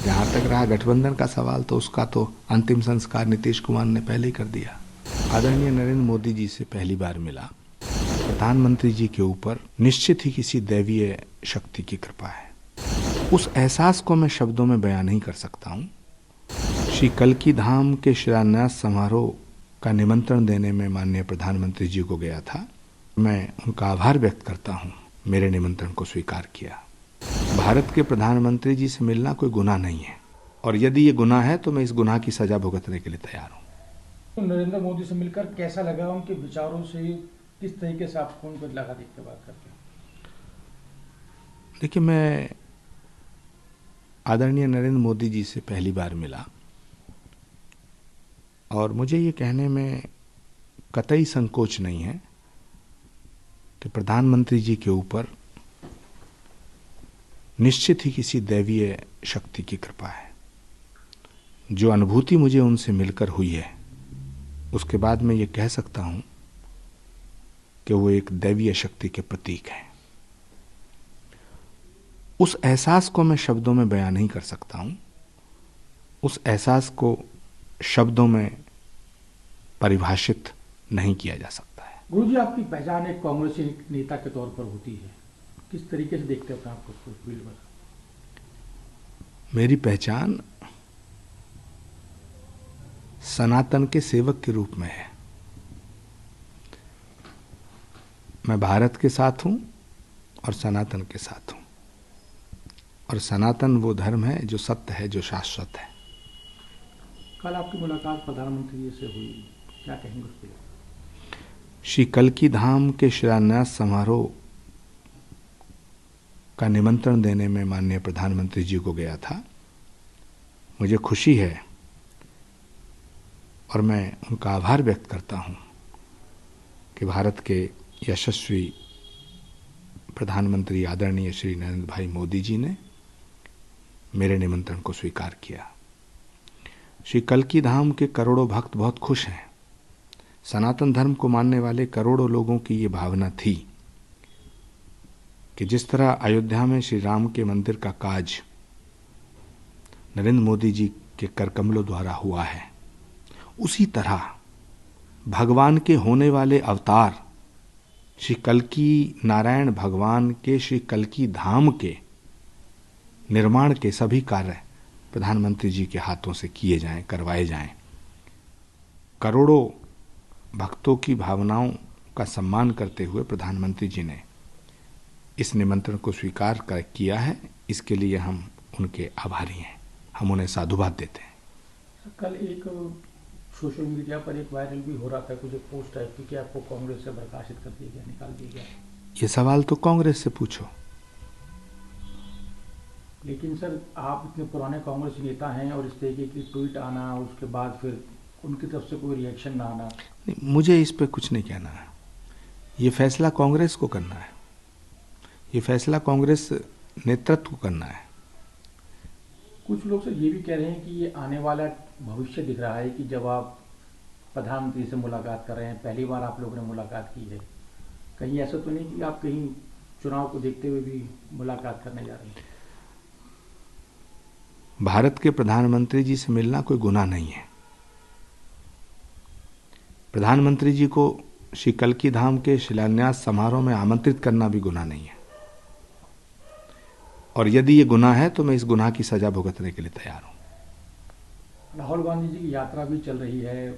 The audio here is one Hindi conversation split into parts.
जहाँ तक रहा गठबंधन का सवाल, तो उसका तो अंतिम संस्कार नीतीश कुमार ने पहले ही कर दिया। आदरणीय नरेंद्र मोदी जी से पहली बार मिला। प्रधानमंत्री जी के ऊपर निश्चित ही किसी दैवीय शक्ति की कृपा है। उस एहसास को मैं शब्दों में बयान नहीं कर सकता हूँ। श्री कल्की धाम के शिलान्यास समारोह का निमंत्रण देने में माननीय प्रधानमंत्री जी को गया था। मैं उनका आभार व्यक्त करता हूँ, मेरे निमंत्रण को स्वीकार किया। भारत के प्रधानमंत्री जी से मिलना कोई गुनाह नहीं है, और यदि ये गुनाह है तो मैं इस गुनाह की सजा भुगतने के लिए तैयार हूँ। तो नरेंद्र मोदी से मिलकर कैसा लगा, उनके विचारों से किस तरीके से आपको उनको लगा देख के बात करके? देखिए, मैं आदरणीय नरेंद्र मोदी जी से पहली बार मिला, और मुझे ये कहने में कतई संकोच नहीं है कि प्रधानमंत्री जी के ऊपर निश्चित ही किसी दैवीय शक्ति की कृपा है। जो अनुभूति मुझे उनसे मिलकर हुई है, उसके बाद मैं ये कह सकता हूँ कि वो एक दैवीय शक्ति के प्रतीक हैं। उस एहसास को मैं शब्दों में बयान नहीं कर सकता हूँ। उस एहसास को शब्दों में परिभाषित नहीं किया जा सकता है। गुरुजी, आपकी पहचान एक कांग्रेसी नेता के तौर पर होती है, किस तरीके से देखते हैं आपको फील्ड में? मेरी पहचान सनातन के सेवक के रूप में है। मैं भारत के साथ हूं और सनातन के साथ हूं, और सनातन वो धर्म है जो सत्य है, जो शाश्वत है। कल आपकी मुलाकात प्रधानमंत्री जी से हुई, क्या कहेंगे उस पर? श्री कल्की धाम के शिलान्यास समारोह का निमंत्रण देने में माननीय प्रधानमंत्री जी को गया था। मुझे खुशी है और मैं उनका आभार व्यक्त करता हूं कि भारत के यशस्वी प्रधानमंत्री आदरणीय श्री नरेंद्र भाई मोदी जी ने मेरे निमंत्रण को स्वीकार किया। श्री कल्की धाम के करोड़ों भक्त बहुत खुश हैं। सनातन धर्म को मानने वाले करोड़ों लोगों की ये भावना थी कि जिस तरह अयोध्या में श्री राम के मंदिर का काज नरेंद्र मोदी जी के करकमलों द्वारा हुआ है, उसी तरह भगवान के होने वाले अवतार श्री कल्की नारायण भगवान के श्री कल्की धाम के निर्माण के सभी कार्य प्रधानमंत्री जी के हाथों से किए जाएं, करवाए जाएं। करोड़ों भक्तों की भावनाओं का सम्मान करते हुए प्रधानमंत्री जी ने इस निमंत्रण को स्वीकार किया है। इसके लिए हम उनके आभारी हैं, हम उन्हें साधुवाद देते हैं। कल एक सोशल मीडिया पर एक वायरल भी हो रहा था कुछ पोस्ट है कि आपको कांग्रेस से बर्खास्त कर दिया गया, निकाल दिया गया। ये सवाल तो कांग्रेस से पूछो। लेकिन सर, आप इतने पुराने कांग्रेस नेता हैं और इस तरीके की ट्वीट आना, उसके बाद फिर उनकी तरफ से कोई रिएक्शन ना आना। नहीं, मुझे इस पे कुछ नहीं कहना है। ये फैसला कांग्रेस को करना है, ये फैसला कांग्रेस नेतृत्व को करना है। कुछ लोग सर ये भी कह रहे हैं कि ये आने वाला भविष्य दिख रहा है कि जब आप प्रधानमंत्री से मुलाकात कर रहे हैं, पहली बार आप लोगों ने मुलाकात की है, कहीं ऐसा तो नहीं कि आप कहीं चुनाव को देखते हुए भी मुलाकात करने जा रहे हैं? भारत के प्रधानमंत्री जी से मिलना कोई गुनाह नहीं है। प्रधानमंत्री जी को श्री कल्की धाम के शिलान्यास समारोह में आमंत्रित करना भी गुनाह नहीं है, और यदि ये गुनाह है तो मैं इस गुनाह की सजा भुगतने के लिए तैयार हूं। राहुल गांधी जी की यात्रा भी चल रही है,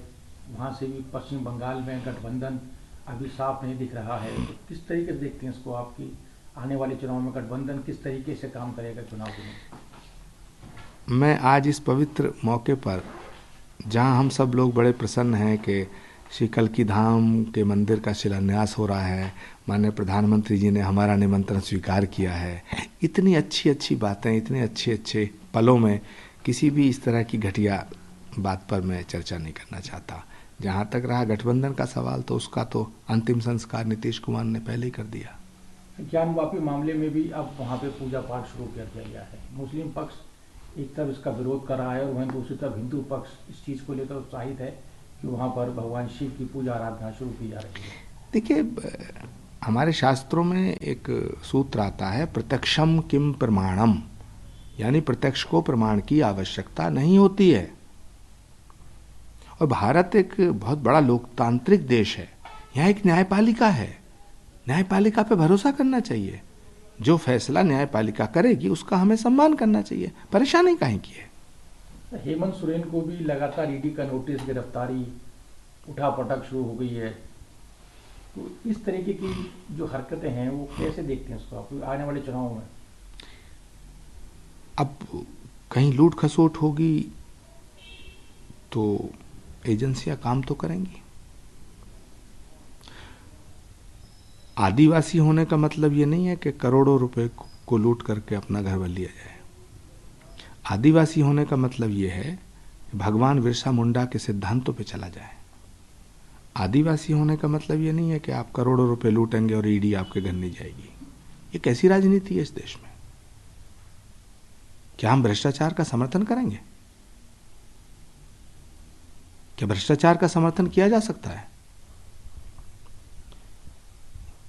वहां से भी पश्चिम बंगाल में गठबंधन अभी साफ नहीं दिख रहा है, तो किस तरीके से देखते हैं इसको? आपकी आने वाले चुनाव में गठबंधन किस तरीके से काम करेगा चुनाव के लिए? मैं आज इस पवित्र मौके पर, जहां हम सब लोग बड़े प्रसन्न हैं कि श्री कल्की धाम के मंदिर का शिलान्यास हो रहा है, माननीय प्रधानमंत्री जी ने हमारा निमंत्रण स्वीकार किया है, इतनी अच्छी अच्छी बातें, इतने अच्छे अच्छे पलों में किसी भी इस तरह की घटिया बात पर मैं चर्चा नहीं करना चाहता। जहां तक रहा गठबंधन का सवाल, तो उसका तो अंतिम संस्कार नीतीश कुमार ने पहले ही कर दिया। ज्ञानवापी मामले में भी अब वहाँ पे पूजा पाठ शुरू कर दिया गया है। मुस्लिम पक्ष एक तरफ इसका विरोध कर रहा है और वहीं दूसरी तरफ हिंदू पक्ष इस चीज़ को लेकर उत्साहित है कि वहाँ पर भगवान शिव की पूजा आराधना शुरू की जा रही है। देखिए, हमारे शास्त्रों में एक सूत्र आता है, प्रत्यक्षम किम प्रमाणम। यानी प्रत्यक्ष को प्रमाण की आवश्यकता नहीं होती है। और भारत एक बहुत बड़ा लोकतांत्रिक देश है, यहाँ एक न्यायपालिका है, न्यायपालिका पे भरोसा करना चाहिए। जो फैसला न्यायपालिका करेगी उसका हमें सम्मान करना चाहिए, परेशानी काहे की है। हेमंत सोरेन को भी लगातार ईडी का नोटिस, गिरफ्तारी, उठापटक शुरू हो गई है, तो इस तरीके की जो हरकतें हैं वो कैसे देखते हैं उसको आप आने वाले चुनाव में? अब कहीं लूट खसोट होगी तो एजेंसियां काम तो करेंगी। आदिवासी होने का मतलब ये नहीं है कि करोड़ों रुपए को लूट करके अपना घर बन लिया जाए। आदिवासी होने का मतलब ये है कि भगवान बिरसा मुंडा के सिद्धांतों पे चला जाए। आदिवासी होने का मतलब ये नहीं है कि आप करोड़ों रुपए लूटेंगे और ईडी आपके घर नहीं जाएगी। ये कैसी राजनीति है इस देश में? क्या हम भ्रष्टाचार का समर्थन करेंगे? क्या भ्रष्टाचार का समर्थन किया जा सकता है?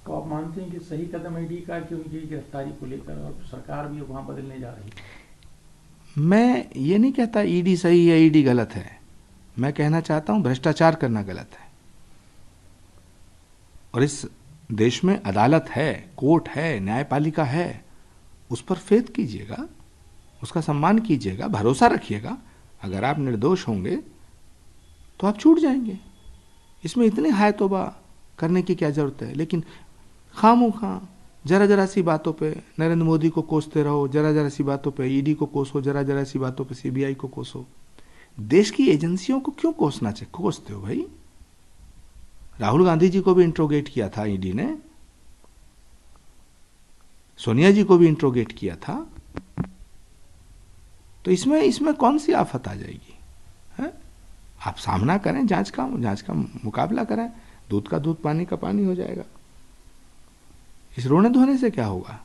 तो आप मानते हैं कि सही कदम ईडी का कि उनकी गिरफ्तारी को लेकर, और सरकार भी वहां बदलने जा रही है? मैं ये नहीं कहता ईडी सही है ईडी गलत है, मैं कहना चाहता हूं भ्रष्टाचार करना गलत है। और इस देश में अदालत है, कोर्ट है, न्यायपालिका है, उस पर फेथ कीजिएगा, उसका सम्मान कीजिएगा, भरोसा रखिएगा। अगर आप निर्दोष होंगे तो आप छूट जाएंगे, इसमें इतने हाय तौबा करने की क्या जरूरत है। लेकिन खामोखा जरा जरा सी बातों पे नरेंद्र मोदी को कोसते रहो, जरा जरा सी बातों पे ईडी को कोसो, जरा जरा सी बातों पे सीबीआई को कोसो। देश की एजेंसियों को क्यों कोसते हो भाई? राहुल गांधी जी को भी इंट्रोगेट किया था ईडी ने, सोनिया जी को भी इंट्रोगेट किया था, तो इसमें कौन सी आफत आ जाएगी है? आप सामना करें, जांच का मुकाबला करें, दूध का दूध पानी का पानी हो जाएगा। इस रोने धोने से क्या होगा?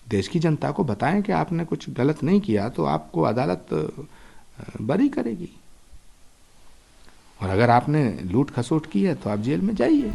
देश की जनता को बताएं कि आपने कुछ गलत नहीं किया तो आपको अदालत बरी करेगी, और अगर आपने लूट खसोट की है तो आप जेल में जाइए।